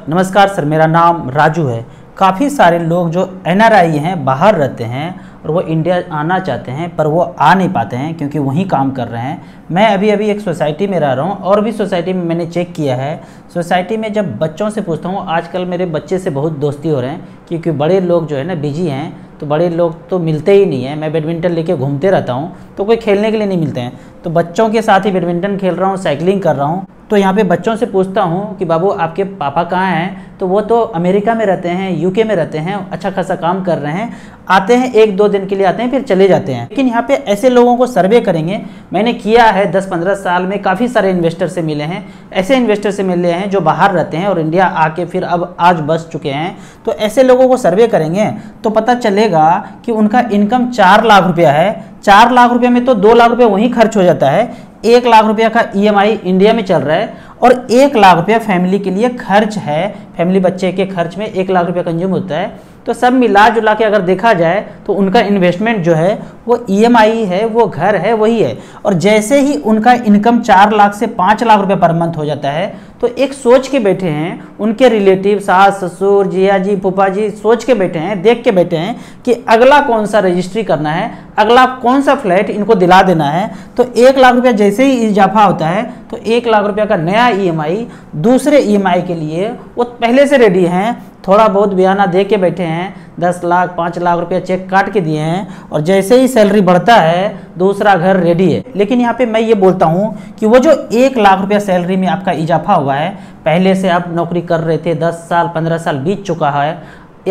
नमस्कार सर, मेरा नाम राजू है। काफ़ी सारे लोग जो एनआरआई हैं, बाहर रहते हैं और वो इंडिया आना चाहते हैं पर वो आ नहीं पाते हैं क्योंकि वहीं काम कर रहे हैं। मैं अभी एक सोसाइटी में रह रहा हूँ और भी सोसाइटी में मैंने चेक किया है। सोसाइटी में जब बच्चों से पूछता हूँ, आजकल मेरे बच्चे से बहुत दोस्ती हो रहे हैं क्योंकि बड़े लोग जो है ना बिजी हैं, तो बड़े लोग तो मिलते ही नहीं हैं। मैं बैडमिंटन लेके घूमते रहता हूँ तो कोई खेलने के लिए नहीं मिलते हैं, तो बच्चों के साथ ही बैडमिंटन खेल रहा हूँ, साइकिलिंग कर रहा हूँ। तो यहाँ पे बच्चों से पूछता हूँ कि बाबू आपके पापा कहाँ हैं, तो वो तो अमेरिका में रहते हैं, यूके में रहते हैं, अच्छा खासा काम कर रहे हैं, आते हैं 1-2 दिन के लिए आते हैं फिर चले जाते हैं। लेकिन यहाँ पे ऐसे लोगों को सर्वे करेंगे, मैंने किया है 10-15 साल में, काफ़ी सारे इन्वेस्टर से मिले हैं। ऐसे इन्वेस्टर से मिले हैं जो बाहर रहते हैं और इंडिया आके फिर अब आज बस चुके हैं। तो ऐसे लोगों को सर्वे करेंगे तो पता चलेगा कि उनका इनकम 4 लाख रुपया है। 4 लाख रुपये में तो 2 लाख रुपये वहीं खर्च हो जाता है। 1 लाख रुपया का ईएमआई इंडिया में चल रहा है और 1 लाख रुपया फैमिली के लिए खर्च है। फैमिली बच्चे के खर्च में 1 लाख रुपया कंज्यूम होता है। तो सब मिला जुला के अगर देखा जाए तो उनका इन्वेस्टमेंट जो है वो ईएमआई है, वो घर है, वही है। और जैसे ही उनका इनकम 4 लाख से 5 लाख रुपये पर मंथ हो जाता है तो एक सोच के बैठे हैं, उनके रिलेटिव सास ससुर जिया जी फूफा जी सोच के बैठे हैं, देख के बैठे हैं कि अगला कौन सा रजिस्ट्री करना है, अगला कौन सा फ्लैट इनको दिला देना है। तो 1 लाख रुपया जैसे ही इजाफा होता है तो 1 लाख रुपया का नया ईएमआई, दूसरे ईएमआई के लिए वो पहले से रेडी हैं। थोड़ा बहुत बयाना दे के बैठे हैं, 10 लाख 5 लाख रुपया चेक काट के दिए हैं और जैसे ही सैलरी बढ़ता है दूसरा घर रेडी है। लेकिन यहाँ पे मैं ये बोलता हूँ कि वो जो 1 लाख रुपया सैलरी में आपका इजाफा हुआ है, पहले से आप नौकरी कर रहे थे, 10 साल 15 साल बीत चुका है,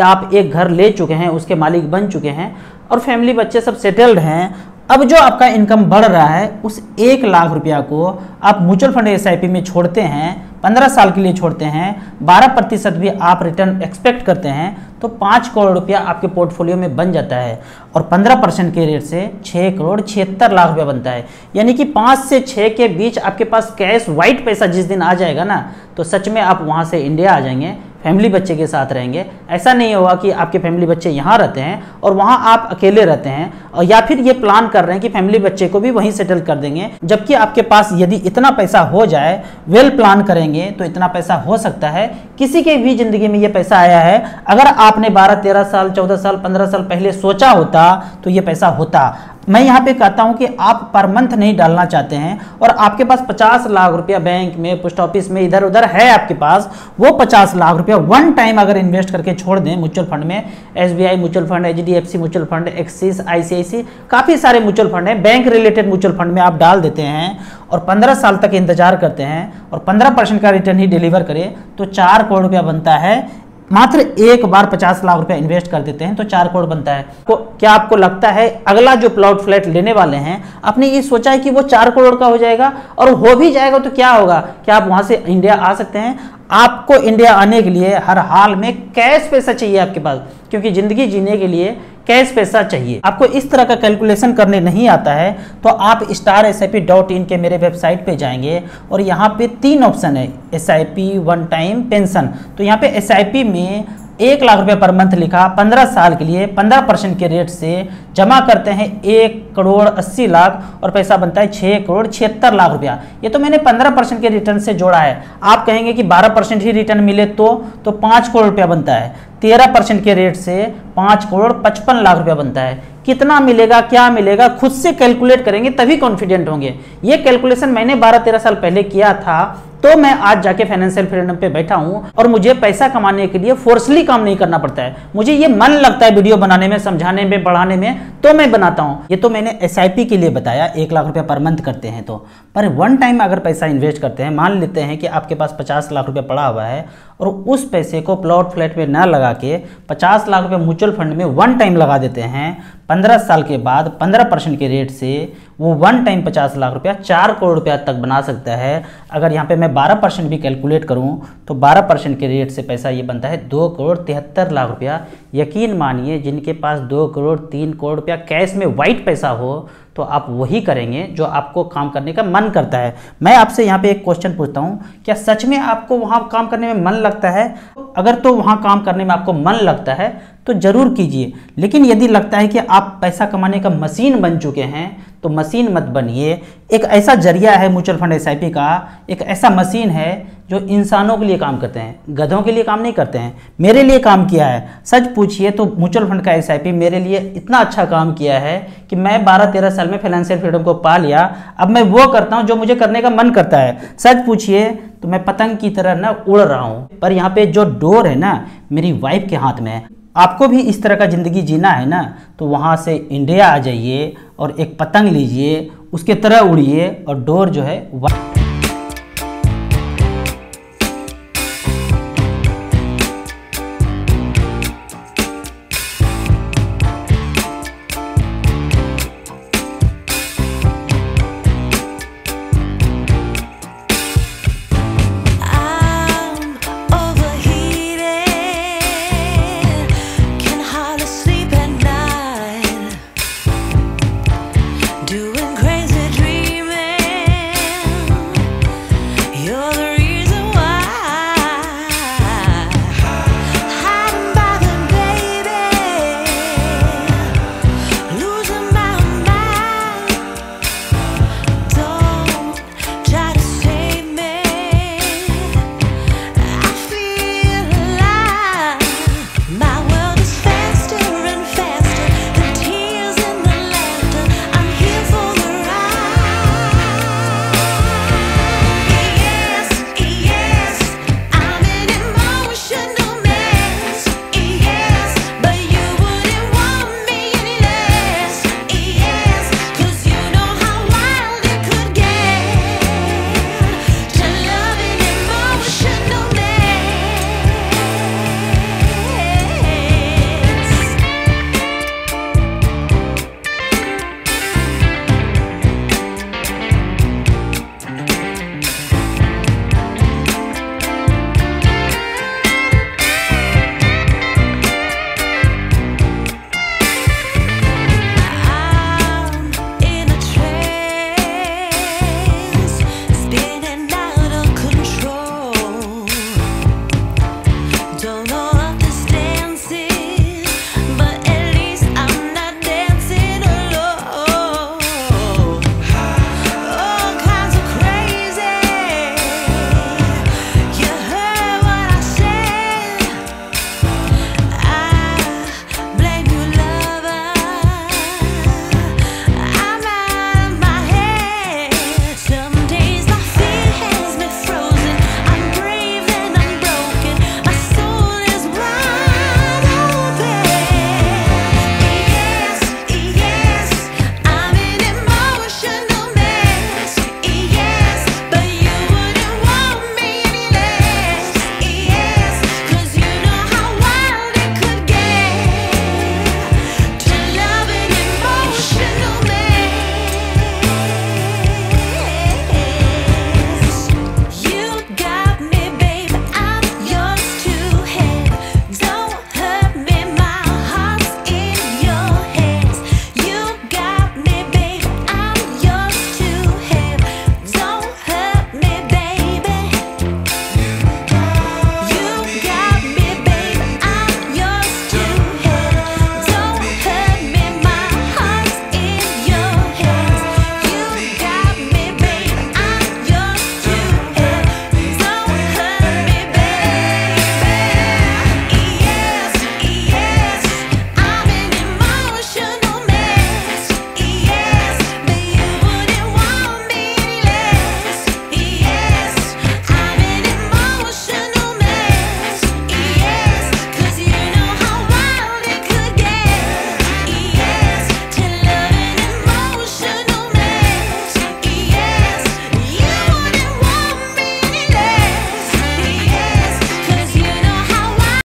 आप एक घर ले चुके हैं, उसके मालिक बन चुके हैं और फैमिली बच्चे सब सेटल्ड हैं। अब जो आपका इनकम बढ़ रहा है उस 1 लाख रुपया को आप म्यूचुअल फंड एसआईपी में छोड़ते हैं, 15 साल के लिए छोड़ते हैं, 12% भी आप रिटर्न एक्सपेक्ट करते हैं तो 5 करोड़ रुपया आपके पोर्टफोलियो में बन जाता है और 15% के रेट से 6 करोड़ 76 लाख रुपया बनता है। यानी कि 5 से 6 के बीच आपके पास कैश वाइट पैसा जिस दिन आ जाएगा ना, तो सच में आप वहाँ से इंडिया आ जाएंगे, फैमिली बच्चे के साथ रहेंगे। ऐसा नहीं होगा कि आपके फैमिली बच्चे यहाँ रहते हैं और वहाँ आप अकेले रहते हैं, और या फिर ये प्लान कर रहे हैं कि फैमिली बच्चे को भी वहीं सेटल कर देंगे। जबकि आपके पास यदि इतना पैसा हो जाए, वेल प्लान करेंगे तो इतना पैसा हो सकता है। किसी के भी जिंदगी में ये पैसा आया है। अगर आपने 12-13 साल 14 साल 15 साल पहले सोचा होता तो ये पैसा होता। मैं यहाँ पे कहता हूँ कि आप पर मंथ नहीं डालना चाहते हैं और आपके पास 50 लाख रुपया बैंक में, पोस्ट ऑफिस में, इधर उधर है आपके पास, वो 50 लाख रुपया वन टाइम अगर इन्वेस्ट करके छोड़ दें म्यूचुअल फंड में, SBI mutual fund, HDFC mutual fund, Axis, ICIC, काफ़ी सारे म्यूचुअल फंड हैं, बैंक रिलेटेड म्यूचुअल फंड में आप डाल देते हैं और 15 साल तक इंतजार करते हैं और 15% का रिटर्न ही डिलीवर करें तो 4 करोड़ रुपया बनता है। मात्र एक बार 50 लाख रुपया इन्वेस्ट कर देते हैं तो 4 करोड़ बनता है। क्या आपको लगता है अगला जो प्लॉट फ्लैट लेने वाले हैं आपने ये सोचा है कि वो 4 करोड़ का हो जाएगा? और हो भी जाएगा तो क्या होगा? क्या आप वहां से इंडिया आ सकते हैं? आपको इंडिया आने के लिए हर हाल में कैश पैसा चाहिए आपके पास, क्योंकि जिंदगी जीने के लिए कैश पैसा चाहिए। आपको इस तरह का कैलकुलेशन करने नहीं आता है तो आप starsip.in के मेरे वेबसाइट पे जाएंगे और यहाँ पे 3 ऑप्शन है, SIP, वन टाइम, पेंशन। तो यहाँ पे SIP में 1 लाख रुपये पर मंथ लिखा, 15 साल के लिए 15% के रेट से जमा करते हैं 1 करोड़ 80 लाख और पैसा बनता है 6 करोड़ 76 लाख रुपया। ये तो मैंने 15% के रिटर्न से जोड़ा है। आप कहेंगे कि 12% ही रिटर्न मिले तो 5 करोड़ रुपया बनता है। 13% के रेट से 5 करोड़ 55 लाख रुपया बनता है। कितना मिलेगा, क्या मिलेगा, खुद से कैलकुलेट करेंगे तभी कॉन्फिडेंट होंगे। ये कैलकुलेशन मैंने 12-13 साल पहले किया था तो मैं आज जाके फाइनेंशियल फ्रीडम पे बैठा हूं और मुझे पैसा कमाने के लिए फोर्सली काम नहीं करना पड़ता है। मुझे ये मन लगता है वीडियो बनाने में, समझाने में, बढ़ाने में, तो मैं बनाता हूं। ये तो मैंने SIP के लिए बताया, 1 लाख रुपया पर मंथ करते हैं तो। पर वन टाइम अगर पैसा इन्वेस्ट करते हैं, मान लेते हैं कि आपके पास 50 लाख रुपया पड़ा हुआ है और उस पैसे को प्लॉट फ्लैट में ना लगा के 50 लाख रुपया म्यूचुअल फंड में वन टाइम लगा देते हैं, 15 साल के बाद 15% के रेट से वो वन टाइम 50 लाख रुपया 4 करोड़ रुपया तक बना सकता है। अगर यहाँ पे मैं 12% भी कैलकुलेट करूँ तो 12% के रेट से पैसा ये बनता है 2 करोड़ 73 लाख रुपया। यकीन मानिए जिनके पास 2 करोड़ 3 करोड़ रुपया कैश में वाइट पैसा हो तो आप वही करेंगे जो आपको काम करने का मन करता है। मैं आपसे यहाँ पे एक क्वेश्चन पूछता हूँ, क्या सच में आपको वहाँ काम करने में मन लगता है? अगर तो वहाँ काम करने में आपको मन लगता है तो ज़रूर कीजिए। लेकिन यदि लगता है कि आप पैसा कमाने का मशीन बन चुके हैं तो मशीन मत बनिए। एक ऐसा जरिया है म्यूचुअल फंड एसआईपी का, एक ऐसा मशीन है जो इंसानों के लिए काम करते हैं, गधों के लिए काम नहीं करते हैं। मेरे लिए काम किया है, सच पूछिए तो म्यूचुअल फंड का एसआईपी मेरे लिए इतना अच्छा काम किया है कि मैं 12-13 साल में फाइनेंशियल फ्रीडम को पा लिया। अब मैं वो करता हूँ जो मुझे करने का मन करता है। सच पूछिए तो मैं पतंग की तरह ना उड़ रहा हूँ, पर यहाँ पे जो डोर है ना मेरी वाइफ के हाथ में है। आपको भी इस तरह का ज़िंदगी जीना है ना, तो वहाँ से इंडिया आ जाइए और एक पतंग लीजिए, उसके तरह उड़िए और डोर जो है